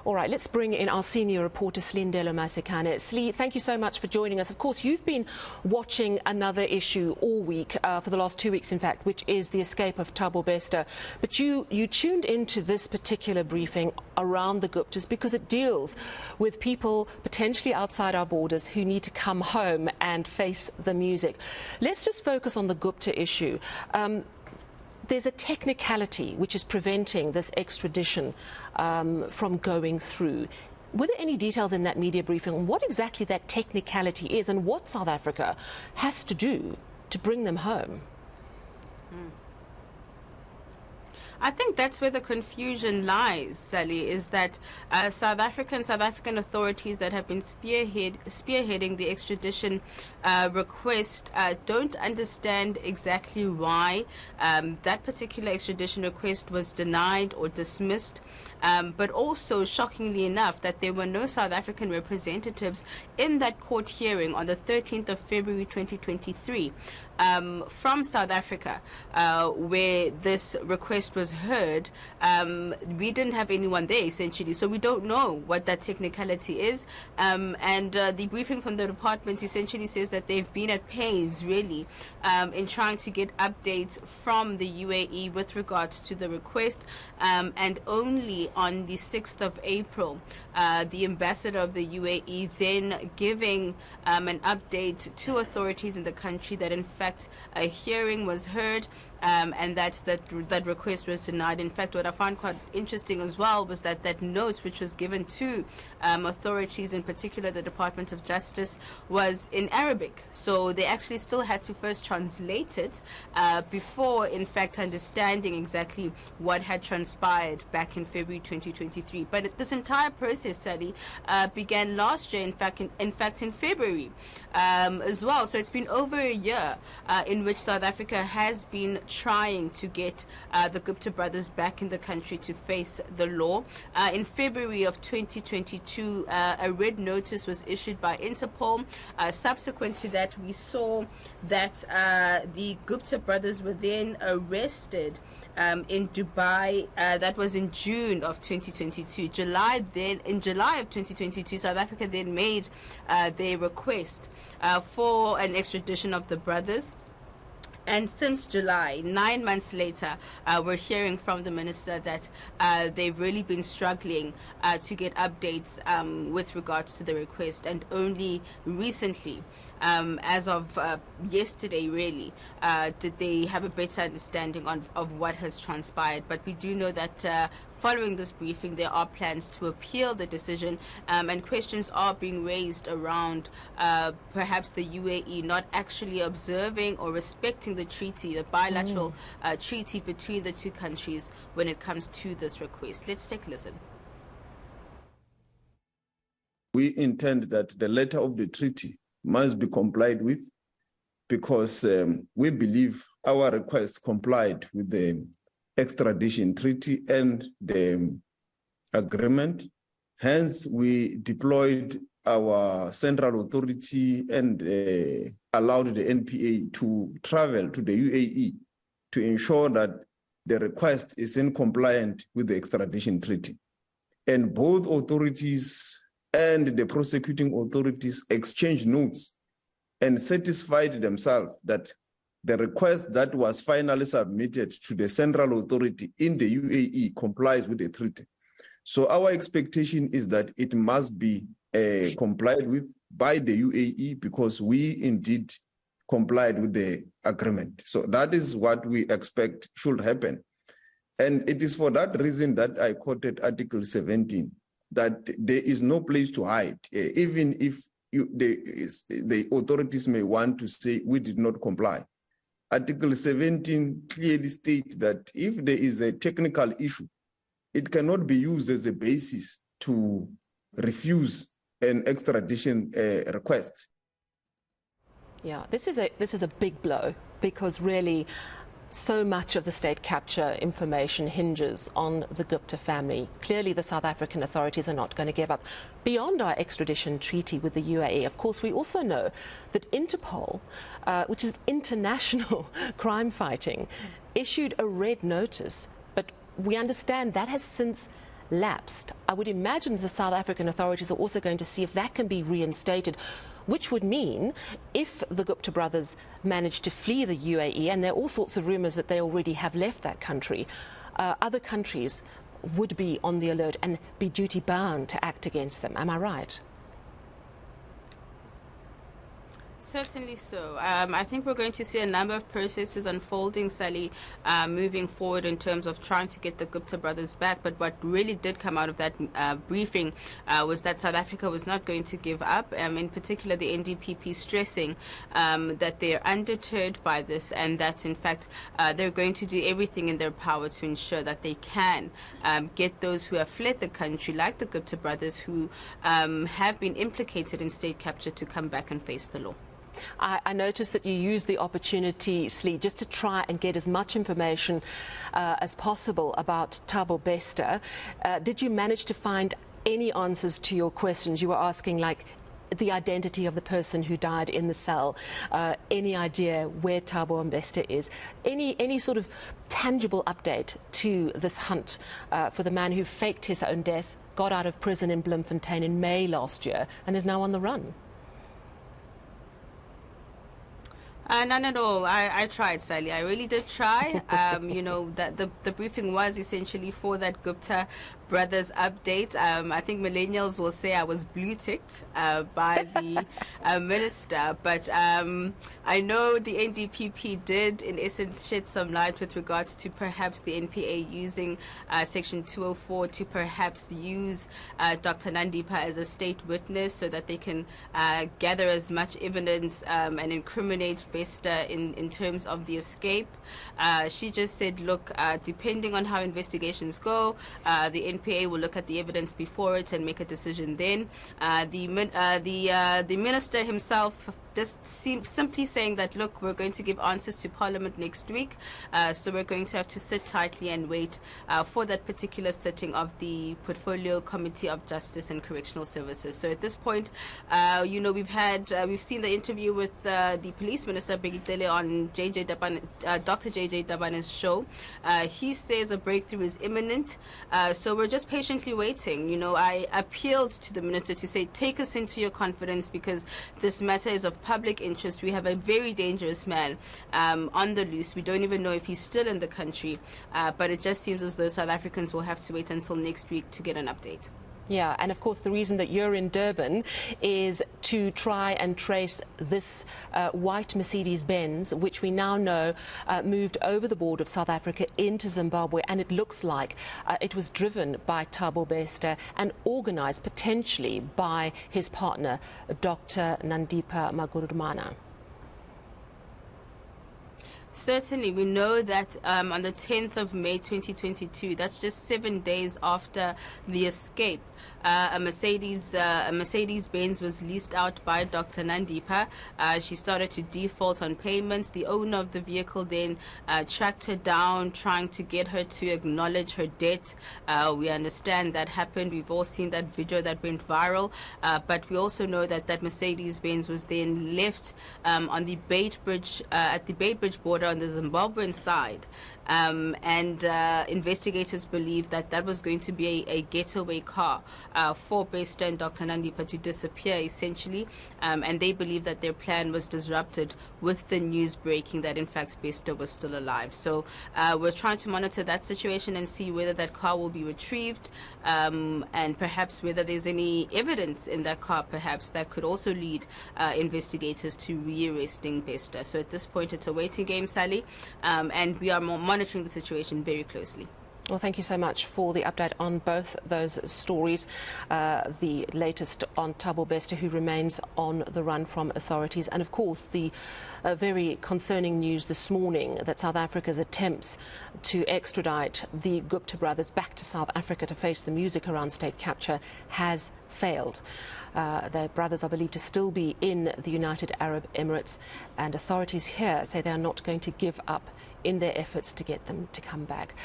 All right, let's bring in our senior reporter, Silindelo Masikane. Sli, thank you so much for joining us. Of course, you've been watching another issue all week, for the last 2 weeks, in fact, which is the escape of Thabo Bester. But you tuned into this particular briefing around the Guptas because it deals with people potentially outside our borders who need to come home and face the music. Let's just focus on the Gupta issue. There's a technicality which is preventing this extradition from going through. Were there any details in that media briefing on what exactly that technicality is and what South Africa has to do to bring them home? I think that's where the confusion lies, Sally, is that South African authorities that have been spearheading the extradition request don't understand exactly why that particular extradition request was denied or dismissed, but also, shockingly enough, that there were no South African representatives in that court hearing on the 13th of February 2023 from South Africa, where this request was heard. We didn't have anyone there, essentially, so we don't know what that technicality is. And the briefing from the department essentially says that they've been at pains, really, in trying to get updates from the UAE with regards to the request. And only on the 6th of April, the ambassador of the UAE then giving an update to authorities in the country that, in fact, a hearing was heard, and that request was denied. In fact, what I found quite interesting as well was that note which was given to authorities, in particular the Department of Justice, was in Arabic. So they actually still had to first translate it before, in fact, understanding exactly what had transpired back in February 2023. But this entire process, Sally, began last year, in fact in February as well. So it's been over a year in which South Africa has been trying to get the Gupta brothers back in the country to face the law. In February of 2022, a red notice was issued by Interpol. Subsequent to that, we saw that the Gupta brothers were then arrested in Dubai. That was in June of 2022. In July of 2022, South Africa then made their request for an extradition of the brothers. And since July, 9 months later, we're hearing from the minister that they've really been struggling to get updates with regards to the request. And only recently, as of yesterday, really, did they have a better understanding of what has transpired. But we do know that following this briefing, there are plans to appeal the decision, and questions are being raised around perhaps the UAE not actually observing or respecting the treaty, the bilateral treaty between the two countries when it comes to this request. Let's take a listen. We intend that the letter of the treaty must be complied with because we believe our request complied with the extradition treaty and the agreement. Hence, we deployed our central authority and allowed the NPA to travel to the UAE to ensure that the request is in compliance with the extradition treaty. And both authorities and the prosecuting authorities exchanged notes and satisfied themselves that the request that was finally submitted to the central authority in the UAE complies with the treaty. So our expectation is that it must be complied with by the UAE because we indeed complied with the agreement. So that is what we expect should happen. And it is for that reason that I quoted Article 17, that there is no place to hide, even if the authorities may want to say we did not comply. Article 17 clearly states that if there is a technical issue, it cannot be used as a basis to refuse an extradition request. Yeah, this is a big blow because really so much of the state capture information hinges on the Gupta family. Clearly, the South African authorities are not going to give up. Beyond our extradition treaty with the UAE, of course, we also know that Interpol, which is international crime fighting, issued a red notice. But we understand that has since lapsed. I would imagine the South African authorities are also going to see if that can be reinstated, which would mean if the Gupta brothers manage to flee the UAE, and there are all sorts of rumours that they already have left that country, other countries would be on the alert and be duty bound to act against them. Am I right? Certainly so. I think we're going to see a number of processes unfolding, Sally, moving forward in terms of trying to get the Gupta brothers back. But what really did come out of that briefing was that South Africa was not going to give up, in particular the NDPP stressing that they are undeterred by this, and that, in fact, they're going to do everything in their power to ensure that they can get those who have fled the country, like the Gupta brothers, who have been implicated in state capture, to come back and face the law. I noticed that you used the opportunity, Slee, just to try and get as much information as possible about Thabo Bester. Did you manage to find any answers to your questions? You were asking, like, the identity of the person who died in the cell, any idea where Thabo Bester is, any sort of tangible update to this hunt for the man who faked his own death, got out of prison in Bloemfontein in May last year, and is now on the run? None at all. I tried, Sally. I really did try. You know, that the briefing was essentially for that Gupta brothers update. I think millennials will say I was blue-ticked by the minister, but I know the NDPP did, in essence, shed some light with regards to perhaps the NPA using Section 204 to perhaps use Dr. Nandipa as a state witness so that they can gather as much evidence and incriminate Bester in terms of the escape. She just said, look, depending on how investigations go, the NPA will look at the evidence before it and make a decision then. The minister himself just simply saying that, look, we're going to give answers to Parliament next week, so we're going to have to sit tightly and wait for that particular sitting of the Portfolio Committee of Justice and Correctional Services. So at this point, you know, we've seen the interview with the Police Minister Begitele on Dr. JJ Dabane's show. He says a breakthrough is imminent, so we're just patiently waiting. You know, I appealed to the minister to say, take us into your confidence, because this matter is of public interest. We have a very dangerous man on the loose. We don't even know if he's still in the country, but it just seems as though South Africans will have to wait until next week to get an update. Yeah, and of course the reason that you're in Durban is to try and trace this white Mercedes-Benz, which we now know moved over the border of South Africa into Zimbabwe, and it looks like it was driven by Thabo Bester and organised potentially by his partner, Dr. Nandipa Magurumana. Certainly, we know that on the 10th of May 2022, that's just 7 days after the escape, a Mercedes-Benz was leased out by Dr. Nandipa. She started to default on payments. The owner of the vehicle then tracked her down, trying to get her to acknowledge her debt. We understand that happened. We've all seen that video that went viral. But we also know that that Mercedes-Benz was then left on the Beitbridge, at the Beitbridge border on the Zimbabwean side. Investigators believe that that was going to be a getaway car for Bester and Dr. Nandipa to disappear, essentially. And they believe that their plan was disrupted with the news breaking that, in fact, Bester was still alive. So we're trying to monitor that situation and see whether that car will be retrieved, and perhaps whether there's any evidence in that car, perhaps, that could also lead investigators to rearresting Bester. So at this point, it's a waiting game, Sally, and we are monitoring the situation very closely. Well, thank you so much for the update on both those stories. The latest on Thabo Bester, who remains on the run from authorities, and of course the very concerning news this morning that South Africa's attempts to extradite the Gupta brothers back to South Africa to face the music around state capture has failed. Their brothers are believed to still be in the United Arab Emirates, and authorities here say they are not going to give up in their efforts to get them to come back.